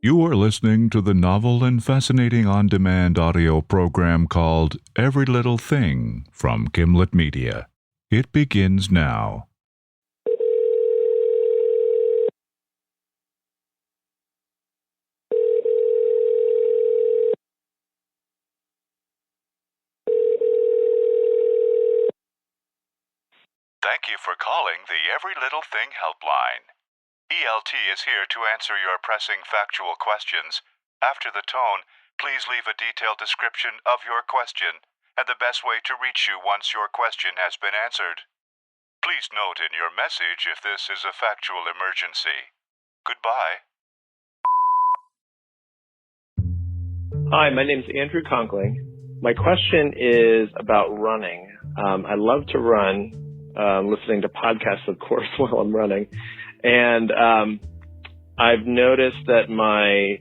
You are listening to the novel and fascinating on-demand audio program called Every Little Thing from Gimlet Media. It begins now. Thank you for calling the Every Little Thing Help Line. ELT is here to answer your pressing factual questions. After the tone, please leave a detailed description of your question and the best way to reach you once your question has been answered. Please note in your message if this is a factual emergency. Goodbye. Hi, my name's Andrew Conkling. My question is about running. I love to run, listening to podcasts, of course, while I'm running. And I've noticed that my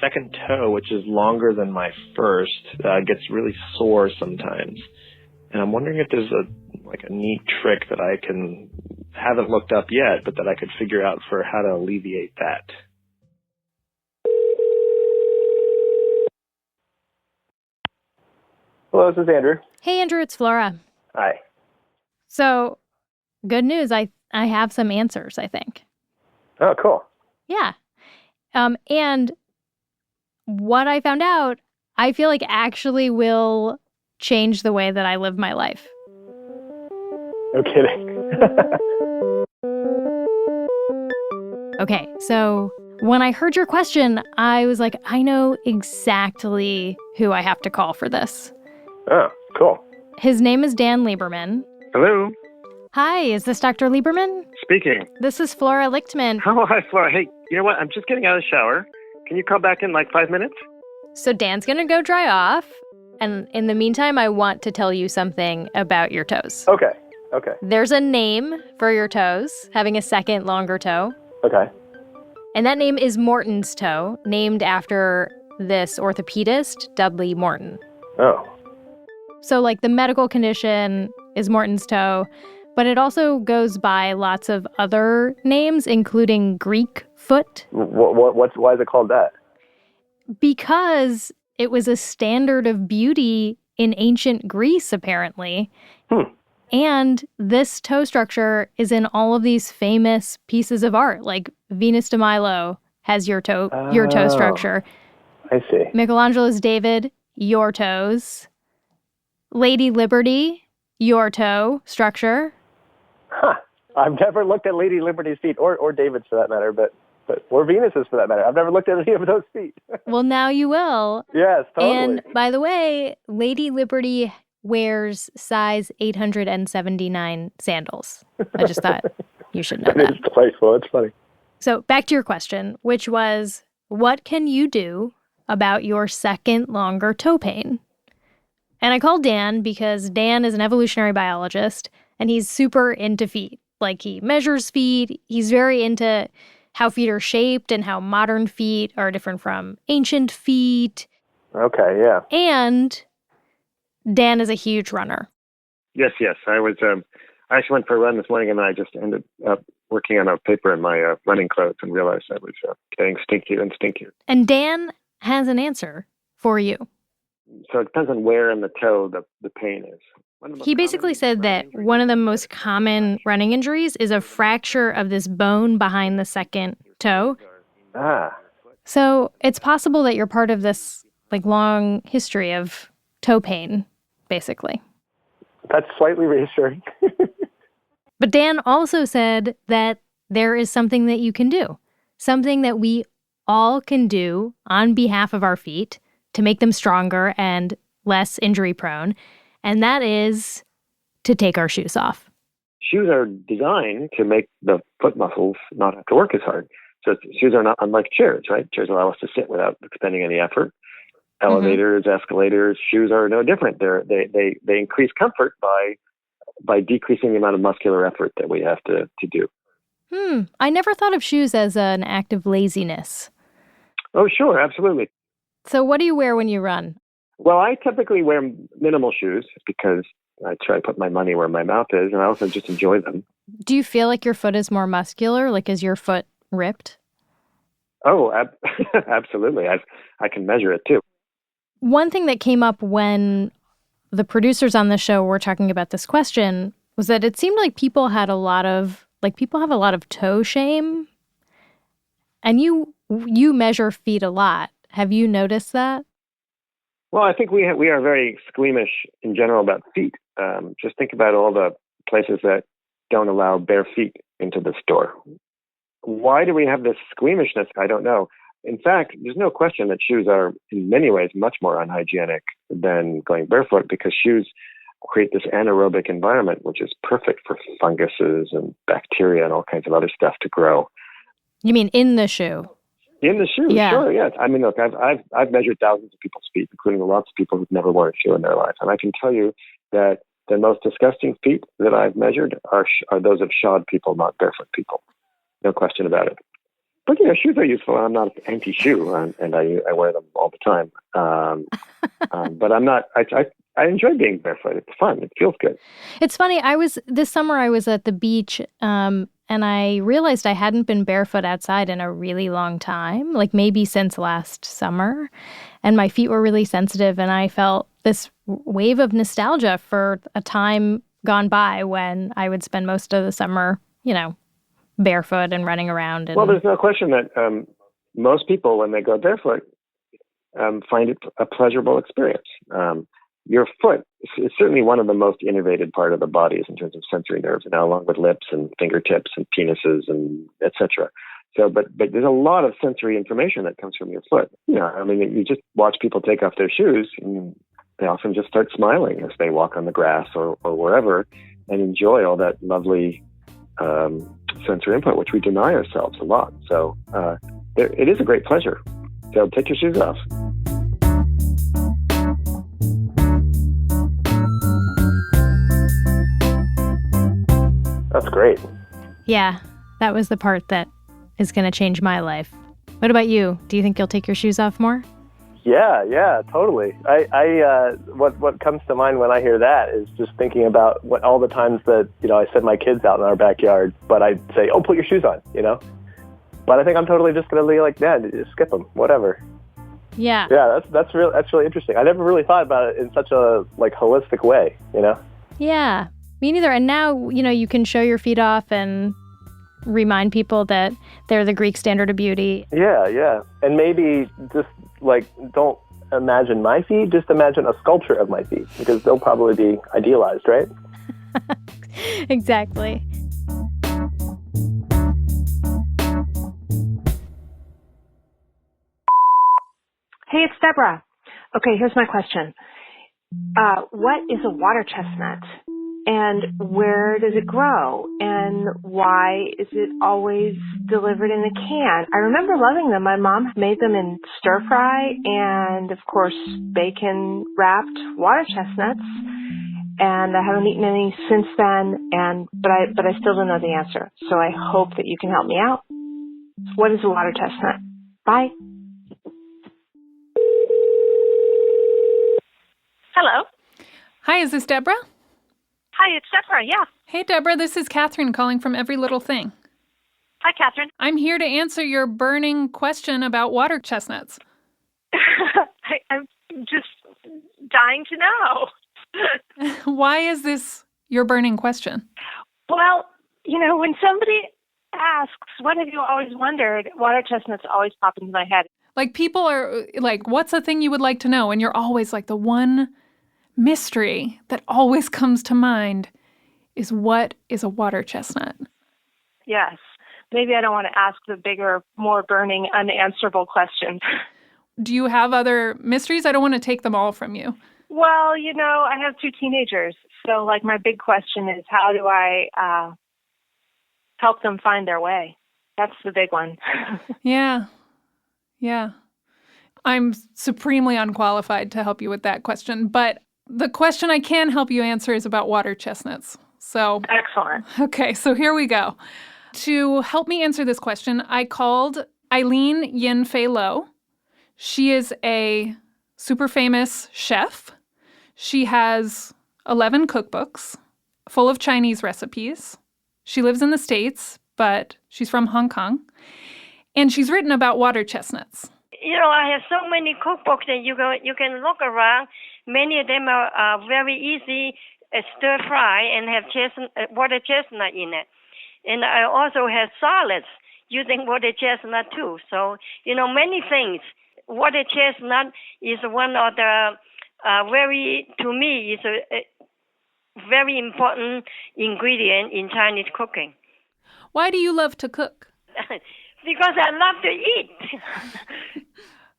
second toe, which is longer than my first, gets really sore sometimes. And I'm wondering if there's a neat trick that I haven't looked up yet, but that I could figure out for how to alleviate that. Hello, this is Andrew. Hey, Andrew, it's Flora. Hi. So, good news. I have some answers, I think. Oh, cool. Yeah. And what I found out, I feel like actually will change the way that I live my life. No kidding. Okay, so when I heard your question, I was like, I know exactly who I have to call for this. Oh, cool. His name is Dan Lieberman. Hello, Hi, is this Dr. Lieberman? speaking. This is Flora Lichtman. Oh, hi, Flora. Hey, you know what? I'm just getting out of the shower. Can you call back in like 5 minutes? So Dan's gonna go dry off, and in the meantime, I want to tell you something about your toes. Okay. There's a name for your toes, having a second longer toe, Okay. and that name is Morton's toe, named after this orthopedist, Dudley Morton. Oh. So, like, the medical condition is Morton's toe, but it also goes by lots of other names, including Greek foot, Why is it called that? because it was a standard of beauty in ancient Greece, apparently. And this toe structure is in all of these famous pieces of art, like Venus de Milo has your toe structure. I see. Michelangelo's David, your toes. Lady Liberty, your toe structure. Huh. I've never looked at Lady Liberty's feet, or David's for that matter, or Venus's for that matter. I've never looked at any of those feet. Well, now you will. Yes, totally. And by the way, Lady Liberty wears size 879 sandals. I just thought you should know that. It is delightful. It's funny. So back to your question, which was, what can you do about your second longer toe pain? And I called Dan because Dan is an evolutionary biologist, and he's super into feet. Like, he measures feet. He's very into how feet are shaped and how modern feet are different from ancient feet. Okay, yeah. And Dan is a huge runner. Yes. I actually went for a run this morning, and then I just ended up working on a paper in my running clothes and realized I was getting stinkier and stinkier. And Dan has an answer for you. So it depends on where in the toe the pain is. He basically said that one of the most common running injuries is a fracture of this bone behind the second toe. Ah. So it's possible that you're part of this long history of toe pain, basically. That's slightly reassuring. But Dan also said that there is something that you can do, something that we all can do on behalf of our feet to make them stronger and less injury prone, and that is to take our shoes off. Shoes are designed to make the foot muscles not have to work as hard. So shoes are not unlike chairs, right? Chairs allow us to sit without expending any effort. Elevators, escalators, shoes are no different. They increase comfort by decreasing the amount of muscular effort that we have to do. I never thought of shoes as an act of laziness. Oh, sure, absolutely. So what do you wear when you run? Well, I typically wear minimal shoes because I try to put my money where my mouth is, and I also just enjoy them. Do you feel like your foot is more muscular? Like, is your foot ripped? Oh, absolutely. I can measure it too. One thing that came up when the producers on the show were talking about this question was that it seemed like people have a lot of toe shame. And you measure feet a lot. Have you noticed that? Well, I think we are very squeamish in general about feet. Just think about all the places that don't allow bare feet into the store. Why do we have this squeamishness? I don't know. In fact, there's no question that shoes are in many ways much more unhygienic than going barefoot, because shoes create this anaerobic environment, which is perfect for funguses and bacteria and all kinds of other stuff to grow. You mean in the shoe? In the shoe, yeah. Sure, yes. I mean, look, I've measured thousands of people's feet, including lots of people who've never worn a shoe in their life, and I can tell you that the most disgusting feet that I've measured are those of shod people, not barefoot people. No question about it. But shoes are useful. I'm not anti-shoe, and I wear them all the time. But I'm not. I enjoy being barefoot. It's fun. It feels good. It's funny. This summer I was at the beach, and I realized I hadn't been barefoot outside in a really long time, like maybe since last summer. And my feet were really sensitive, and I felt this wave of nostalgia for a time gone by when I would spend most of the summer, barefoot and running around. Well, there's no question that most people, when they go barefoot, find it a pleasurable experience. Your foot is certainly one of the most innervated part of the body in terms of sensory nerves, along with lips and fingertips and penises and etc. So, but there's a lot of sensory information that comes from your foot. You just watch people take off their shoes, and they often just start smiling as they walk on the grass or wherever, and enjoy all that lovely sensory input, which we deny ourselves a lot. So it is a great pleasure. So take your shoes off. That's great. Yeah, that was the part that is going to change my life. What about you? Do you think you'll take your shoes off more? Yeah, totally. What comes to mind when I hear that is just thinking about all the times that, I send my kids out in our backyard, but I'd say, oh, put your shoes on, But I think I'm totally just going to be like, yeah, just skip them, whatever. Yeah. Yeah, that's really interesting. I never really thought about it in such a holistic way, Yeah, me neither. And now, you can show your feet off and remind people that they're the Greek standard of beauty. Yeah. And maybe just don't imagine my feet, just imagine a sculpture of my feet, because they'll probably be idealized, right? Exactly. Hey, it's Deborah. Okay, here's my question. What is a water chestnut? And where does it grow? And why is it always delivered in a can? I remember loving them. My mom made them in stir fry and, of course, bacon wrapped water chestnuts. And I haven't eaten any since then. But I still don't know the answer. So I hope that you can help me out. What is a water chestnut? Bye. Hello. Hi, is this Deborah? Hi, it's Deborah, yeah. Hey, Deborah, this is Catherine calling from Every Little Thing. Hi, Catherine. I'm here to answer your burning question about water chestnuts. I'm just dying to know. Why is this your burning question? Well, when somebody asks, what have you always wondered, water chestnuts always pop into my head. People are like, what's the thing you would like to know? And you're always like, the one mystery that always comes to mind is, what is a water chestnut? Yes. Maybe I don't want to ask the bigger, more burning, unanswerable questions. Do you have other mysteries? I don't want to take them all from you. Well, I have 2 teenagers. So, my big question is, how do I help them find their way? That's the big one. Yeah. I'm supremely unqualified to help you with that question, but the question I can help you answer is about water chestnuts. So excellent. Okay, so here we go. To help me answer this question, I called Eileen Yin Fei Lo. She is a super famous chef. She has 11 cookbooks full of Chinese recipes. She lives in the States, but she's from Hong Kong. And she's written about water chestnuts. I have so many cookbooks that you can look around. Many of them are very easy stir fry and have water chestnut in it. And I also have salads using water chestnut too. So, many things. Water chestnut is one of the to me, is a very important ingredient in Chinese cooking. Why do you love to cook? Because I love to eat.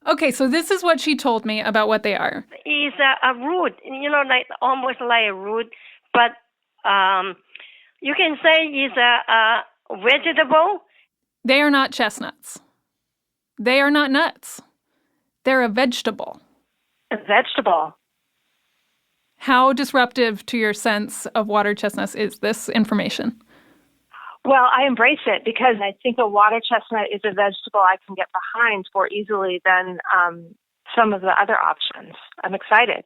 Okay, so this is what she told me about what they are. It's a root, almost like a root, but you can say it's a vegetable. They are not chestnuts. They are not nuts. They're a vegetable. A vegetable. How disruptive to your sense of water chestnuts is this information? Well, I embrace it because I think a water chestnut is a vegetable I can get behind more easily than some of the other options. I'm excited.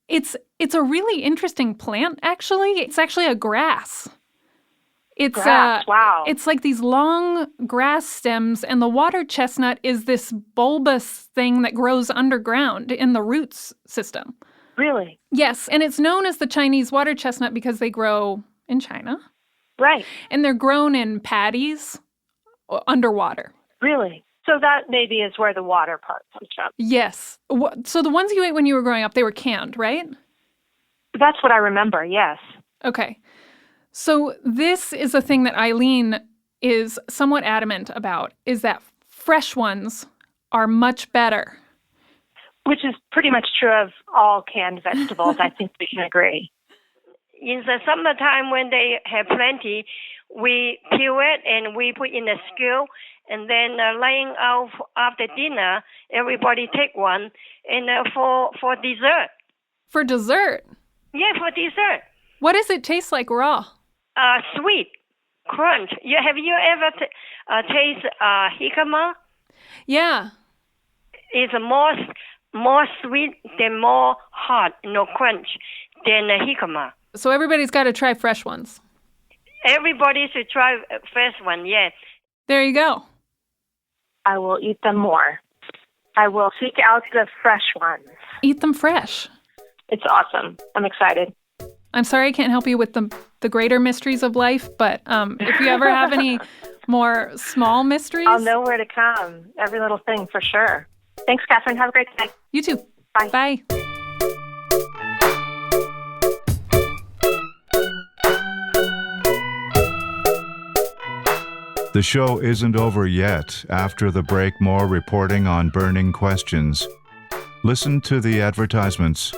It's a really interesting plant, actually. It's actually a grass. It's grass, wow. It's like these long grass stems, and the water chestnut is this bulbous thing that grows underground in the roots system. Really? Yes, and it's known as the Chinese water chestnut because they grow in China. Right. And they're grown in paddies underwater. Really? So that maybe is where the water part comes from. Yes. So the ones you ate when you were growing up, they were canned, right? That's what I remember, yes. Okay. So this is a thing that Eileen is somewhat adamant about, is that fresh ones are much better. Which is pretty much true of all canned vegetables. I think we can agree. In the summertime when they have plenty, we peel it and we put in a skill, and then laying out after dinner, everybody take one, and for dessert. For dessert? Yeah, for dessert. What does it taste like raw? Sweet, crunch. Have you ever taste jicama? Yeah. It's more sweet than more hot, crunch than jicama. So everybody's got to try fresh ones. Everybody should try fresh one, yes. There you go. I will eat them more. I will seek out the fresh ones. Eat them fresh. It's awesome. I'm excited. I'm sorry I can't help you with the greater mysteries of life, but if you ever have any more small mysteries... I'll know where to come. Every little thing, for sure. Thanks, Catherine. Have a great day. You too. Bye. Bye. The show isn't over yet. After the break, more reporting on burning questions. Listen to the advertisements.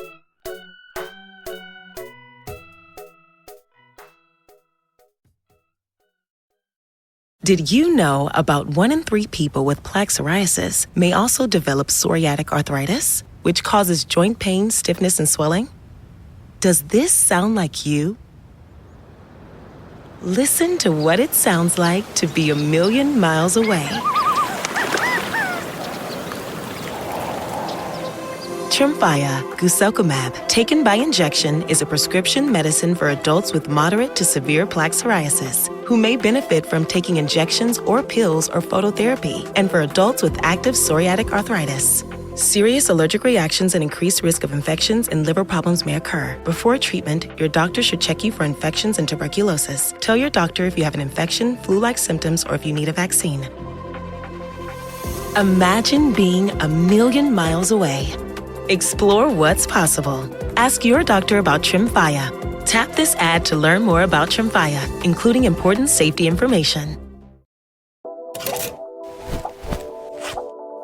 Did you know about 1 in 3 people with plaque psoriasis may also develop psoriatic arthritis, which causes joint pain, stiffness, and swelling? Does this sound like you? Listen to what it sounds like to be a million miles away. Tremfya, guselkumab, taken by injection, is a prescription medicine for adults with moderate to severe plaque psoriasis who may benefit from taking injections or pills or phototherapy, and for adults with active psoriatic arthritis. Serious allergic reactions and increased risk of infections and liver problems may occur. Before treatment, your doctor should check you for infections and tuberculosis. Tell your doctor if you have an infection, flu-like symptoms, or if you need a vaccine. Imagine being a million miles away. Explore what's possible. Ask your doctor about Tremfya. Tap this ad to learn more about Tremfya, including important safety information.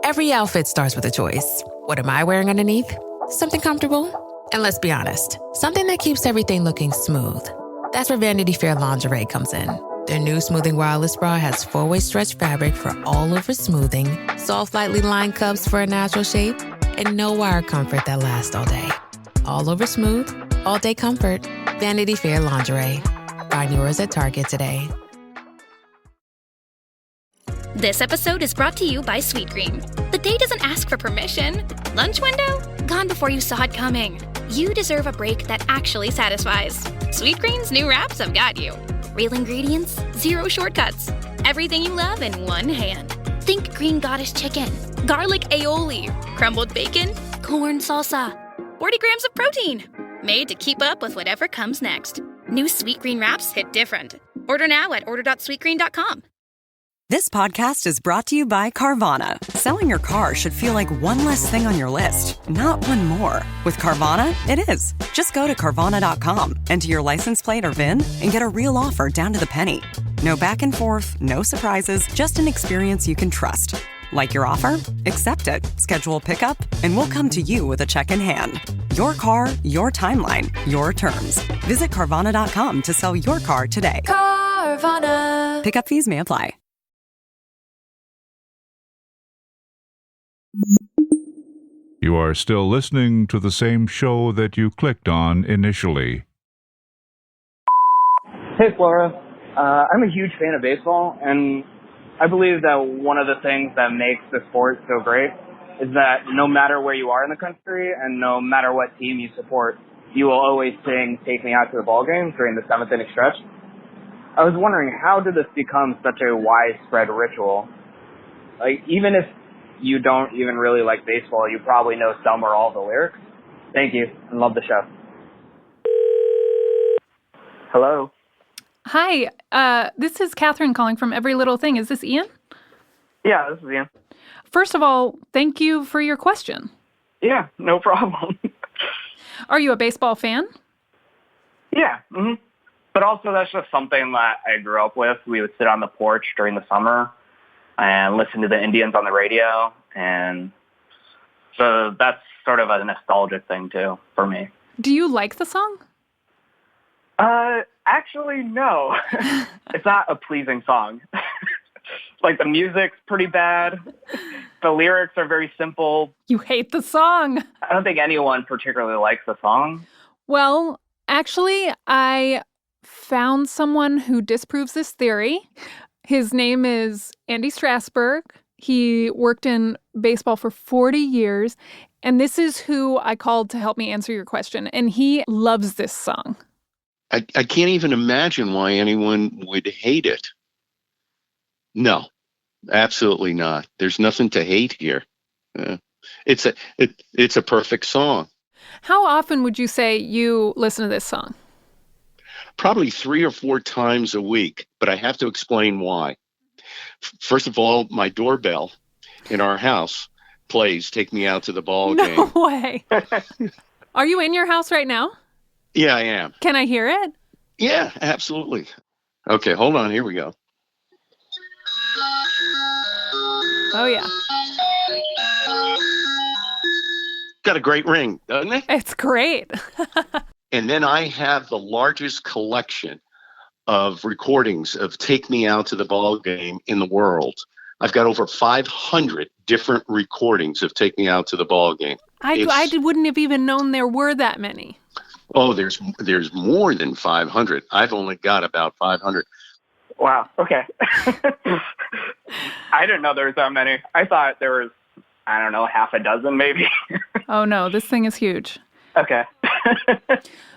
Every outfit starts with a choice. What am I wearing underneath? Something comfortable? And let's be honest, something that keeps everything looking smooth. That's where Vanity Fair lingerie comes in. Their new Smoothing Wireless Bra has 4-way stretch fabric for all-over smoothing, soft, lightly lined cups for a natural shape, and no wire comfort that lasts all day. All over smooth, all day comfort. Vanity Fair lingerie. Find yours at Target today. This episode is brought to you by Sweetgreen. The day doesn't ask for permission. Lunch window? Gone before you saw it coming. You deserve a break that actually satisfies. Sweetgreen's new wraps have got you. Real ingredients, zero shortcuts. Everything you love in one hand. Think green goddess chicken, garlic aioli, crumbled bacon, corn salsa, 40 grams of protein. Made to keep up with whatever comes next. New Sweet Green wraps hit different. Order now at order.sweetgreen.com. This podcast is brought to you by Carvana. Selling your car should feel like one less thing on your list, not one more. With Carvana, it is. Just go to Carvana.com, enter your license plate or VIN, and get a real offer down to the penny. No back and forth, no surprises, just an experience you can trust. Like your offer? Accept it. Schedule pickup, and we'll come to you with a check in hand. Your car, your timeline, your terms. Visit Carvana.com to sell your car today. Carvana. Pickup fees may apply. You are still listening to the same show that you clicked on initially. Hey, Flora. I'm a huge fan of baseball, and I believe that one of the things that makes the sport so great is that no matter where you are in the country and no matter what team you support, you will always sing "Take Me Out to the Ball Game" during the 7th inning stretch. I was wondering, how did this become such a widespread ritual? Like, even if you don't even really like baseball, you probably know some or all the lyrics. Thank you, and love the show. Hello. Hi, this is Catherine calling from Every Little Thing. Is this Ian? Yeah, this is Ian. First of all, thank you for your question. Yeah, no problem. Are you a baseball fan? Yeah, but also that's just something that I grew up with. We would sit on the porch during the summer and listen to the Indians on the radio, and so that's sort of a nostalgic thing too for me. Do you like the song? Actually, no. It's not a pleasing song. Like, the music's pretty bad. The lyrics are very simple. You hate the song. I don't think anyone particularly likes the song. Well, actually, I found someone who disproves this theory. His name is Andy Strasburg. He worked in baseball for 40 years, and this is who I called to help me answer your question, and he loves this song. I can't even imagine why anyone would hate it. No, absolutely not. There's nothing to hate here. It's a perfect song. How often would you say you listen to this song? Probably 3 or 4 times a week, but I have to explain why. First of all, my doorbell in our house plays "Take Me Out to the Ball Game." No way. Are you in your house right now? Yeah, I am. Can I hear it? Yeah, absolutely. Okay, hold on. Here we go. Oh, yeah. Got a great ring, doesn't it? It's great. And then I have the largest collection of recordings of "Take Me Out to the Ball Game" in the world. I've got over 500 different recordings of "Take Me Out to the Ball Game." I wouldn't have even known there were that many. Oh, there's more than 500. I've only got about 500. Wow. Okay. I didn't know there was that many. I thought there was, I don't know, half a dozen maybe. Oh, no, this thing is huge. Okay.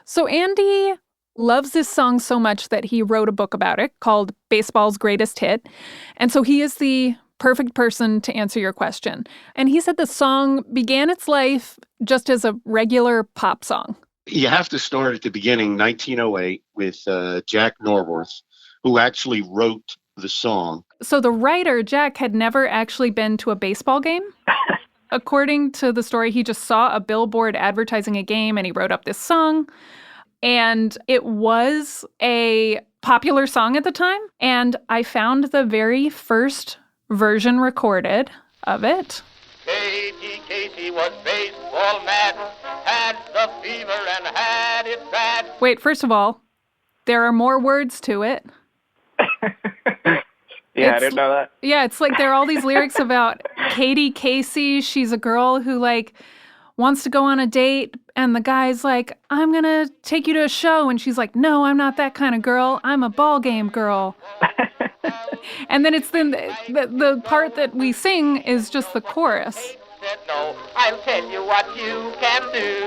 So Andy loves this song so much that he wrote a book about it called Baseball's Greatest Hit. And so he is the perfect person to answer your question. And he said the song began its life just as a regular pop song. You have to start at the beginning, 1908, with Jack Norworth, who actually wrote the song. So the writer, Jack, had never actually been to a baseball game. According to the story, he just saw a billboard advertising a game and he wrote up this song. And it was a popular song at the time. And I found the very first version recorded of it. Katie Casey was baseball mad, had the fever and had it bad. Wait, first of all, there are more words to it. Yeah, I didn't know that. Yeah, it's like there are all these lyrics about Katie Casey. She's a girl who, like, wants to go on a date, and the guy's like, "I'm going to take you to a show." And she's like, "No, I'm not that kind of girl. I'm a ball game girl." And then it's then the part that we sing is just the chorus. Said no, I'll tell you what you can do.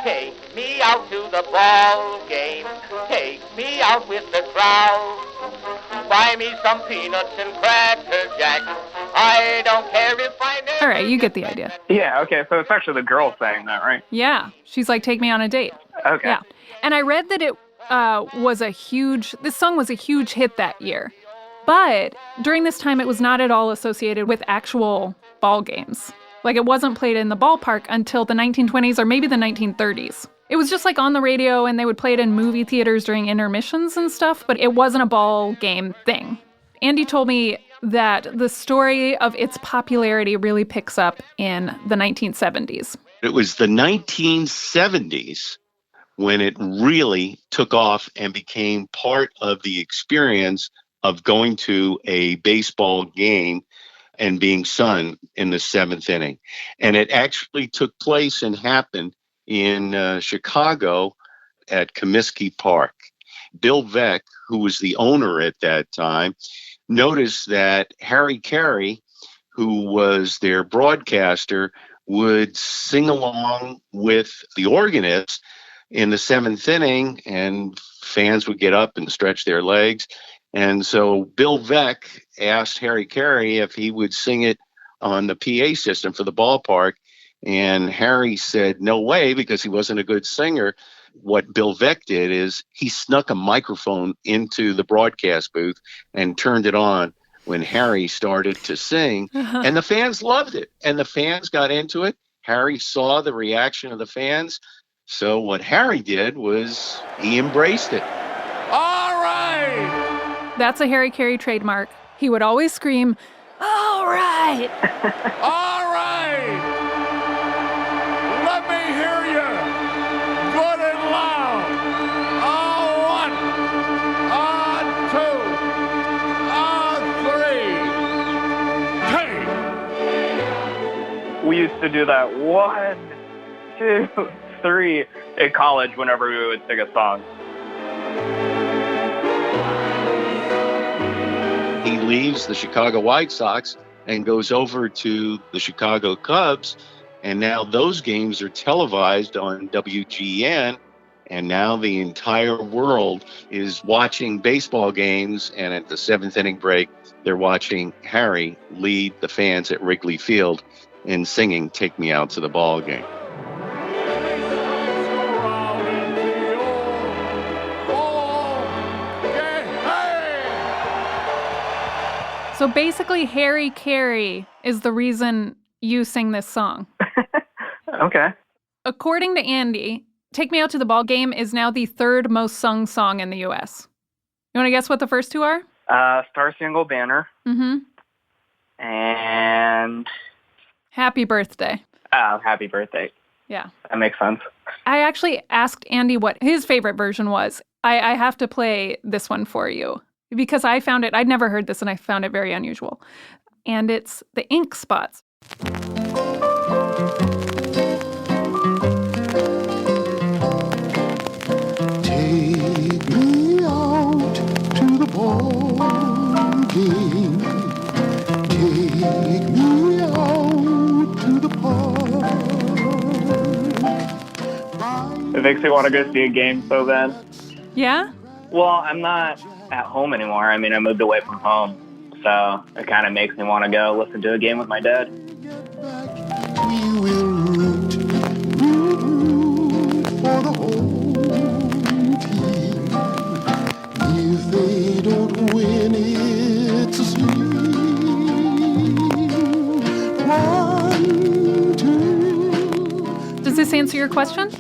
Take me out to the ball game. Take me out with the crowd. Buy me some peanuts and Cracker Jack. all right. You get the idea. Yeah, okay. So it's actually the girl saying that, right? Yeah. She's like, take me on a date. Okay. Yeah. And I read that it this song was a huge hit that year. But during this time, it was not at all associated with actual ball games. Like, it wasn't played in the ballpark until the 1920s or maybe the 1930s. It was just like on the radio, and they would play it in movie theaters during intermissions and stuff, but it wasn't a ball game thing. Andy told me that the story of its popularity really picks up in the 1970s. It was the 1970s when it really took off and became part of the experience of going to a baseball game and being sung in the seventh inning. And it actually took place and happened in Chicago at Comiskey Park. Bill Veeck, who was the owner at that time, noticed that Harry Carey, who was their broadcaster, would sing along with the organist in the seventh inning, and fans would get up and stretch their legs. And so Bill Veeck asked Harry Carey if he would sing it on the PA system for the ballpark. And Harry said no way, because he wasn't a good singer. What Bill Veeck did is he snuck a microphone into the broadcast booth and turned it on when Harry started to sing. And the fans loved it. And the fans got into it. Harry saw the reaction of the fans. So what Harry did was he embraced it. All right! That's a Harry Carey trademark. He would always scream, "All right!" All right! Let me hear you! Good and loud! On 1, on 2, on 3. Hey! We used to do that 1, 2, 3 in college whenever we would sing a song. He leaves the Chicago White Sox and goes over to the Chicago Cubs. And now those games are televised on WGN. And now the entire world is watching baseball games. And at the seventh inning break, they're watching Harry lead the fans at Wrigley Field in singing "Take Me Out to the Ball Game." So basically, Harry Carey is the reason you sing this song. Okay. According to Andy, "Take Me Out to the Ball Game" is now the third most sung song in the U.S. You want to guess what the first two are? Star Spangled Banner. Mm-hmm. And Happy Birthday. Happy Birthday. Yeah. That makes sense. I actually asked Andy what his favorite version was. I have to play this one for you because I found it, I'd never heard this and I found it very unusual. And it's the Ink Spots. Take me out to the ball game. Take me out to the park. It makes me want to go see a game so bad. Yeah? Well, I'm not at home anymore. I mean, I moved away from home. So it kind of makes me want to go listen to a game with my dad. We will root for the home team. If they don't win, it's a swing. 1, 2. Does this answer your question?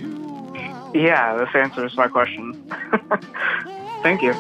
Yeah, this answers my question. Thank you.